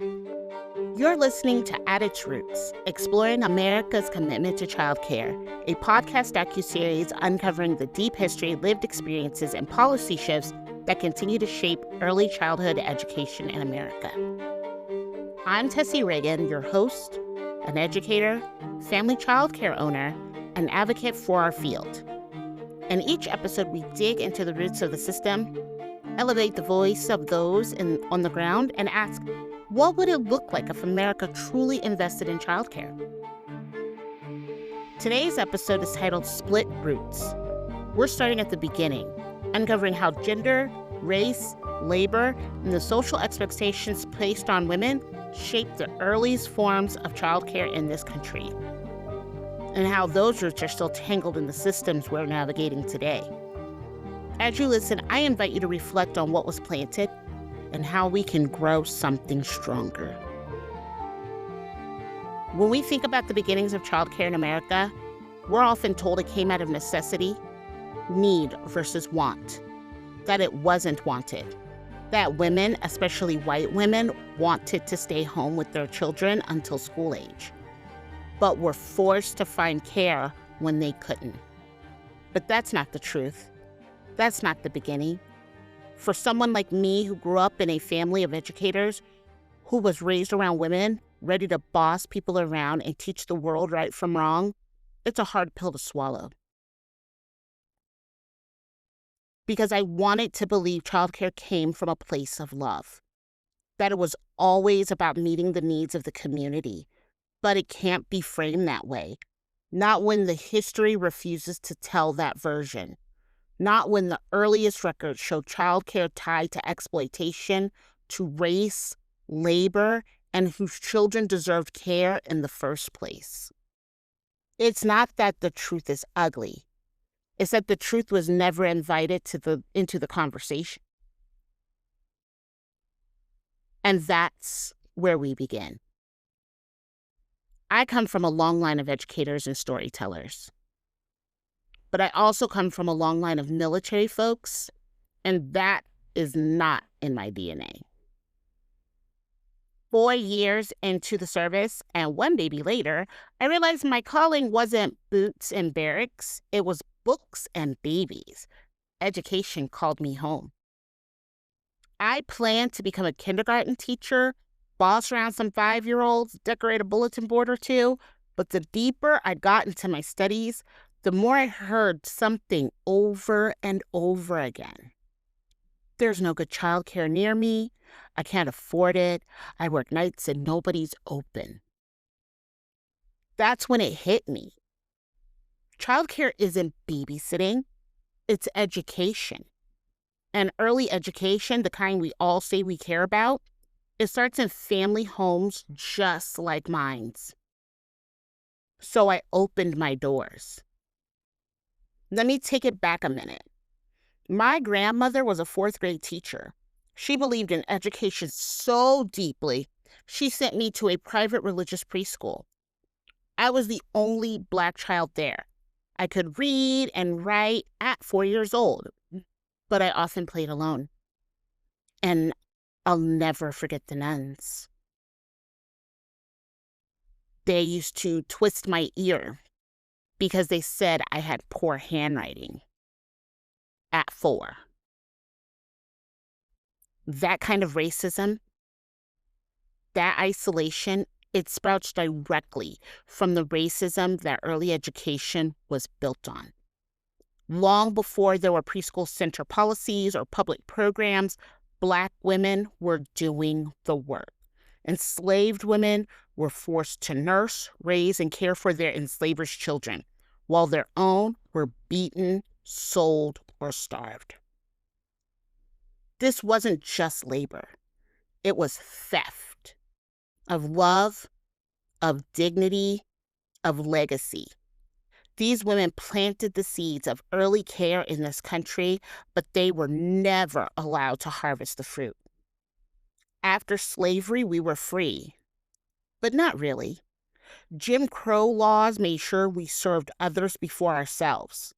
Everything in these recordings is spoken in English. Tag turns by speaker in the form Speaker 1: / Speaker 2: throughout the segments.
Speaker 1: You're listening to At Its Roots, exploring America's commitment to childcare, a podcast docuseries uncovering the deep history, lived experiences, and policy shifts that continue to shape early childhood education in America. I'm Tessie Reagan, your host, an educator, family childcare owner, and advocate for our field. In each episode, we dig into the roots of the system, elevate the voice of those on the ground, and ask, what would it look like if America truly invested in childcare? Today's episode is titled Split Roots. We're starting at the beginning, uncovering how gender, race, labor, and the social expectations placed on women shaped the earliest forms of childcare in this country, and how those roots are still tangled in the systems we're navigating today. As you listen, I invite you to reflect on what was planted and how we can grow something stronger. When we think about the beginnings of childcare in America, we're often told it came out of necessity, need versus want, that it wasn't wanted, that women, especially white women, wanted to stay home with their children until school age, but were forced to find care when they couldn't. But that's not the truth. That's not the beginning. For someone like me who grew up in a family of educators, who was raised around women, ready to boss people around and teach the world right from wrong, it's a hard pill to swallow. Because I wanted to believe childcare came from a place of love, that it was always about meeting the needs of the community, but it can't be framed that way. Not when the history refuses to tell that version. Not when the earliest records show childcare tied to exploitation, to race, labor, and whose children deserved care in the first place. It's not that the truth is ugly. It's that the truth was never invited into the conversation. And that's where we begin. I come from a long line of educators and storytellers. But I also come from a long line of military folks, and that is not in my DNA. 4 years into the service, and one baby later, I realized my calling wasn't boots and barracks, it was books and babies. Education called me home. I planned to become a kindergarten teacher, boss around some 5-year-olds, decorate a bulletin board or two, but the deeper I got into my studies, the more I heard something over and over again. There's no good childcare near me. I can't afford it. I work nights and nobody's open. That's when it hit me. Childcare isn't babysitting. It's education. And early education, the kind we all say we care about, it starts in family homes just like mine's. So I opened my doors. Let me take it back a minute. My grandmother was a 4th grade teacher. She believed in education so deeply, she sent me to a private religious preschool. I was the only Black child there. I could read and write at 4 years old, but I often played alone. And I'll never forget the nuns. They used to twist my ear because they said I had poor handwriting at 4. That kind of racism, that isolation, it sprouts directly from the racism that early education was built on. Long before there were preschool center policies or public programs, Black women were doing the work. Enslaved women were forced to nurse, raise, and care for their enslavers' children, while their own were beaten, sold, or starved. This wasn't just labor. It was theft of love, of dignity, of legacy. These women planted the seeds of early care in this country, but they were never allowed to harvest the fruit. After slavery, we were free, but not really. Jim Crow laws made sure we served others before ourselves.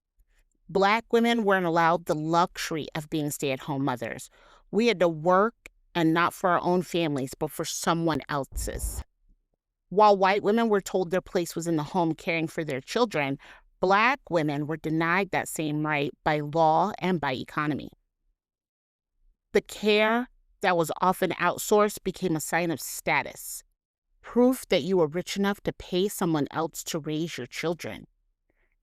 Speaker 1: Black women weren't allowed the luxury of being stay-at-home mothers. We had to work and not for our own families, but for someone else's. While white women were told their place was in the home caring for their children, Black women were denied that same right by law and by economy. The care that was often outsourced became a sign of status, proof that you were rich enough to pay someone else to raise your children.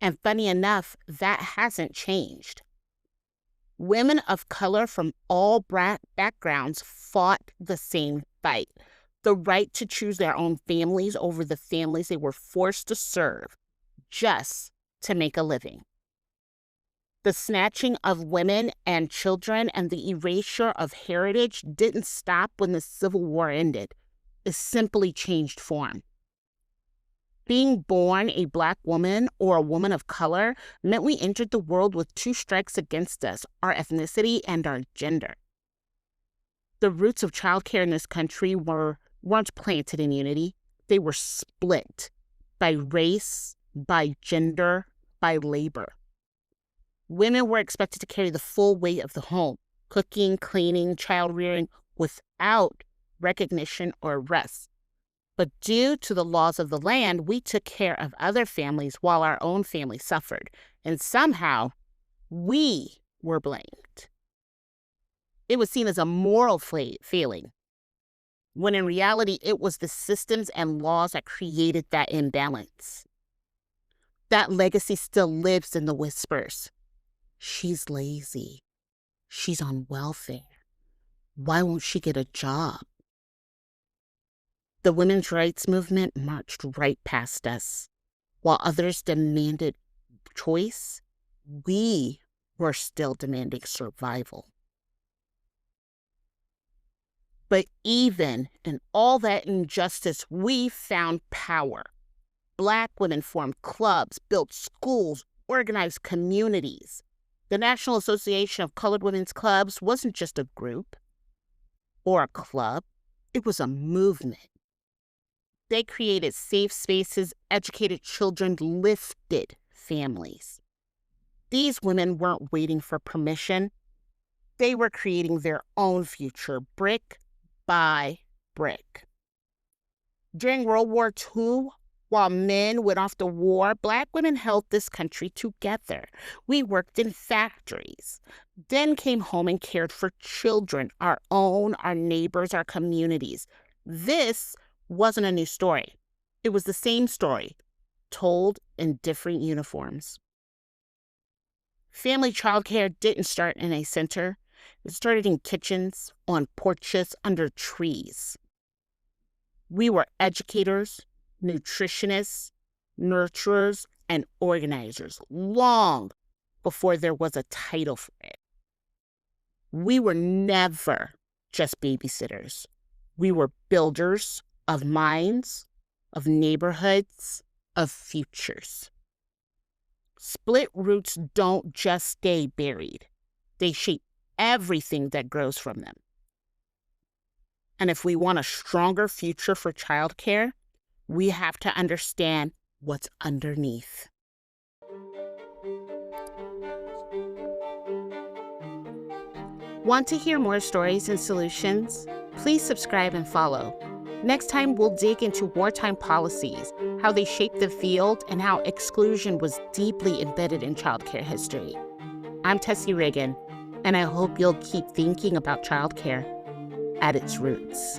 Speaker 1: And funny enough, that hasn't changed. Women of color from all backgrounds fought the same fight: the right to choose their own families over the families they were forced to serve just to make a living. The snatching of women and children and the erasure of heritage didn't stop when the Civil War ended. It simply changed form. Being born a Black woman or a woman of color meant we entered the world with two strikes against us: our ethnicity and our gender. The roots of childcare in this country weren't planted in unity. They were split by race, by gender, by labor. Women were expected to carry the full weight of the home, cooking, cleaning, child rearing, without recognition or rest. But due to the laws of the land, we took care of other families while our own family suffered. And somehow, we were blamed. It was seen as a moral failing, when in reality, it was the systems and laws that created that imbalance. That legacy still lives in the whispers. She's lazy. She's on welfare. Why won't she get a job? The women's rights movement marched right past us. While others demanded choice, we were still demanding survival. But even in all that injustice, we found power. Black women formed clubs, built schools, organized communities. The National Association of Colored Women's Clubs wasn't just a group or a club. It was a movement. They created safe spaces, educated children, lifted families. These women weren't waiting for permission. They were creating their own future, brick by brick. During World War II, while men went off to war, Black women held this country together. We worked in factories, then came home and cared for children, our own, our neighbors, our communities. This wasn't a new story. It was the same story, told in different uniforms. Family childcare didn't start in a center. It started in kitchens, on porches, under trees. We were educators, nutritionists, nurturers, and organizers long before there was a title for it. We were never just babysitters. We were builders of minds, of neighborhoods, of futures. Split roots don't just stay buried. They shape everything that grows from them. And if we want a stronger future for childcare, we have to understand what's underneath. Want to hear more stories and solutions? Please subscribe and follow. Next time, we'll dig into wartime policies, how they shaped the field, and how exclusion was deeply embedded in childcare history. I'm Tessie Reagan, and I hope you'll keep thinking about childcare at its roots.